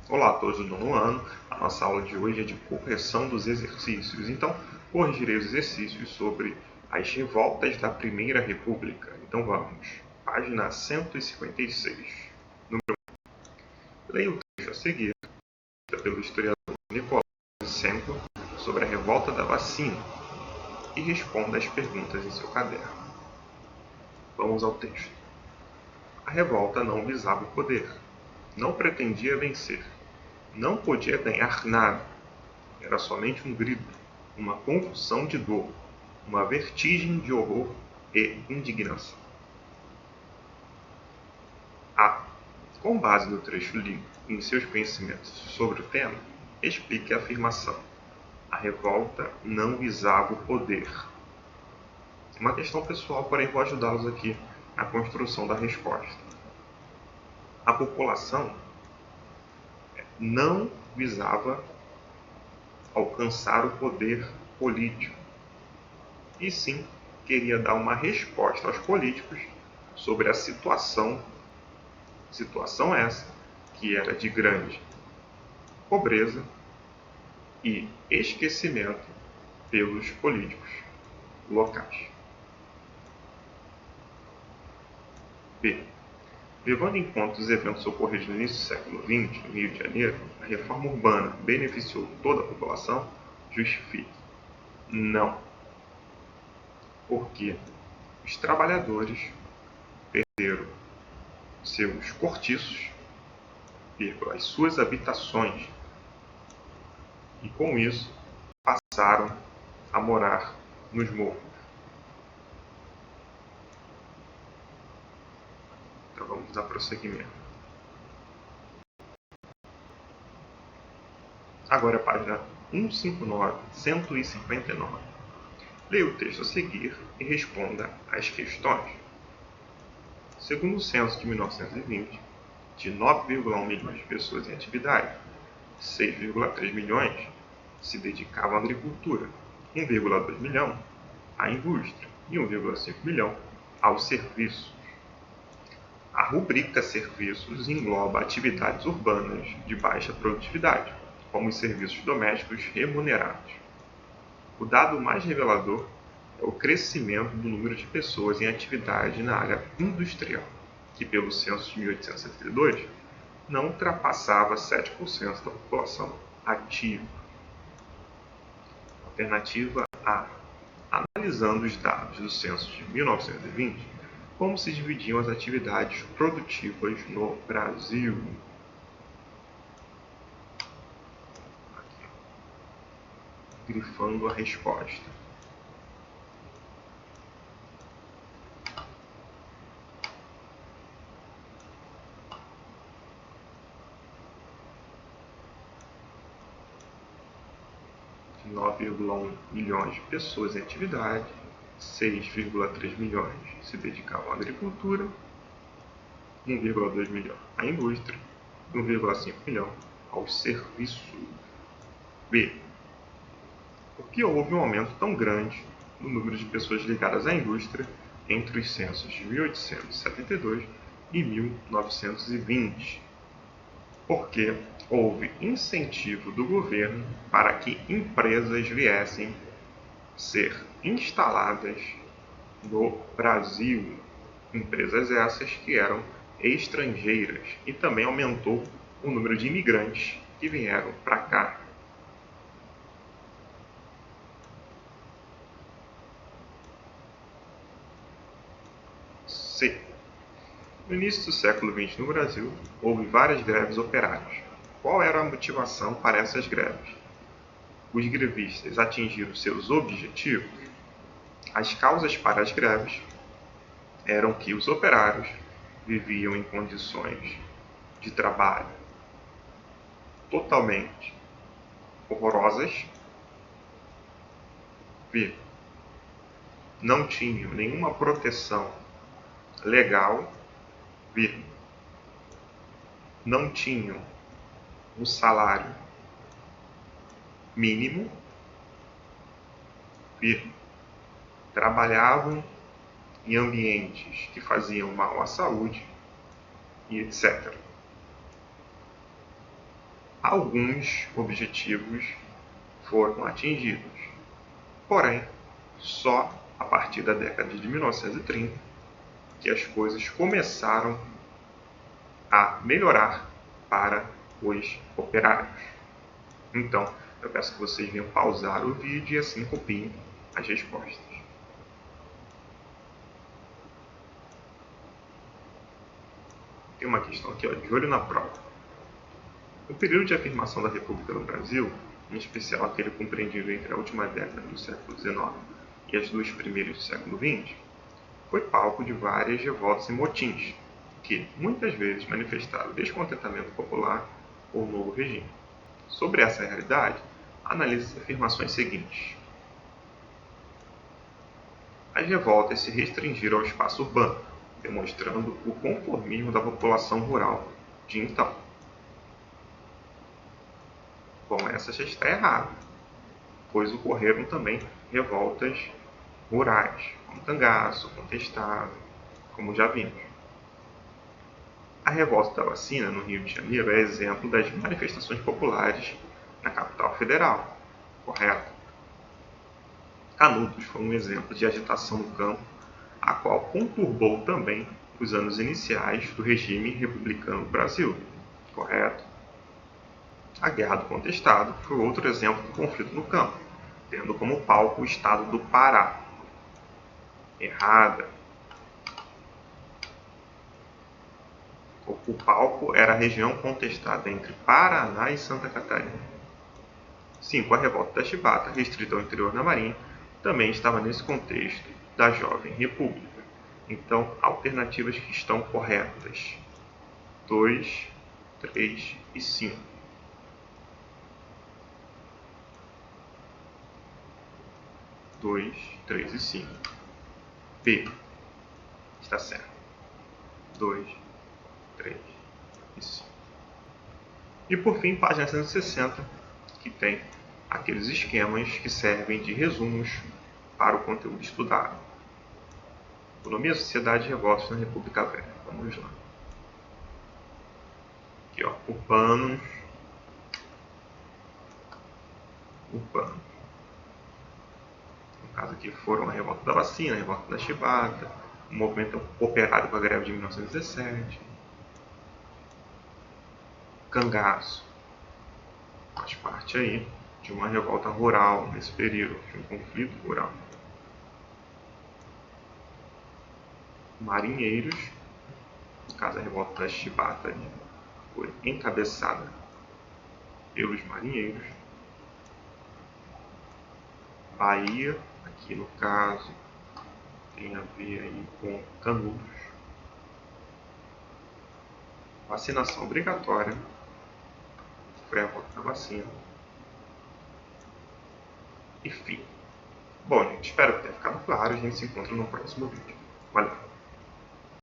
Olá a todos do nono ano, a nossa aula de hoje é de correção dos exercícios. Então, corrigirei os exercícios sobre as revoltas da Primeira República. Então vamos, página 156. Número 1. Leia o texto a seguir, pelo historiador Nicolau Lysenko, sobre a revolta da vacina e responda as perguntas em seu caderno. Vamos ao texto. A revolta não visava o poder, não pretendia vencer. Não podia ganhar nada. Era somente um grito, uma convulsão de dor, uma vertigem de horror e indignação. Com base no trecho lido e em seus conhecimentos sobre o tema, explique a afirmação. A revolta não visava o poder. Uma questão pessoal, porém vou ajudá-los aqui na construção da resposta. A população não visava alcançar o poder político, e sim queria dar uma resposta aos políticos sobre a situação essa que era de grande pobreza e esquecimento pelos políticos locais. B. Levando em conta os eventos ocorridos no início do século XX, no Rio de Janeiro, a reforma urbana beneficiou toda a população? Justifique. Não. Porque os trabalhadores perderam seus cortiços, as suas habitações, e com isso passaram a morar nos morros. Então vamos dar prosseguimento. Agora é a página 159. Leia o texto a seguir e responda às questões. Segundo o censo de 1920, de 9,1 milhões de pessoas em atividade, 6,3 milhões se dedicavam à agricultura, 1,2 milhão à indústria e 1,5 milhão aos serviços. A rubrica serviços engloba atividades urbanas de baixa produtividade, como os serviços domésticos remunerados. O dado mais revelador é o crescimento do número de pessoas em atividade na área industrial, que pelo censo de 1872 não ultrapassava 7% da população ativa. Alternativa A. Analisando os dados do censo de 1920, como se dividiam as atividades produtivas no Brasil. Aqui, grifando a resposta. De 9,1 milhões de pessoas em atividade, 6,3 milhões se dedicavam à agricultura, 1,2 milhão à indústria e 1,5 milhão aos serviços. B. Por que houve um aumento tão grande no número de pessoas ligadas à indústria entre os censos de 1872 e 1920? Porque houve incentivo do governo para que empresas viessem ser instaladas no Brasil. Empresas essas que eram estrangeiras, e também aumentou o número de imigrantes que vieram para cá. C. No início do século XX no Brasil, houve várias greves operárias. Qual era a motivação para essas greves? Os grevistas atingiram seus objetivos? As causas para as greves eram que os operários viviam em condições de trabalho totalmente horrorosas. B. Não tinham nenhuma proteção legal. B. Não tinham um salário mínimo. B. Trabalhavam em ambientes que faziam mal à saúde, e etc. alguns objetivos foram atingidos. Porém, só a partir da década de 1930 que as coisas começaram a melhorar para os operários. Então, eu peço que vocês venham pausar o vídeo e assim copiem as respostas. Tem uma questão aqui, ó, de olho na prova. O período de afirmação da República no Brasil, em especial aquele compreendido entre a última década do século XIX e as duas primeiras do século XX, foi palco de várias revoltas e motins, que muitas vezes manifestaram descontentamento popular com o novo regime. Sobre essa realidade, analise as afirmações seguintes. As revoltas se restringiram ao espaço urbano, demonstrando o conformismo da população rural de então. Bom, essa já está errada, pois ocorreram também revoltas rurais, como Cangaço, Contestado, como já vimos. A revolta da vacina no Rio de Janeiro é exemplo das manifestações populares na capital federal, correto? Canudos foi um exemplo de agitação no campo, a qual conturbou também os anos iniciais do regime republicano no Brasil, correto? A Guerra do Contestado foi outro exemplo do conflito no campo, tendo como palco o estado do Pará. Errada. O palco era a região contestada entre Paraná e Santa Catarina. 5. A revolta da Chibata, restrita ao interior da Marinha, também estava nesse contexto da Jovem República. Então, alternativas que estão corretas: 2, 3 e 5. 2, 3 e 5. B. Está certo. 2, 3 e 5. E por fim, página 160, que tem aqueles esquemas que servem de resumos para o conteúdo estudado. Economia, sociedade e revoltas na República Velha. Vamos lá. Aqui, ó, urbanos. No caso aqui foram a revolta da vacina, a revolta da Chibata, o movimento operário com a greve de 1917. Cangaço faz parte aí de uma revolta rural nesse período, de um conflito rural. Marinheiros, no caso a revolta da Chibata foi encabeçada pelos marinheiros. Bahia, aqui no caso, tem a ver aí com Canudos. Vacinação obrigatória, foi a volta da vacina. Enfim. Bom, gente, espero que tenha ficado claro. A gente se encontra no próximo vídeo. Valeu!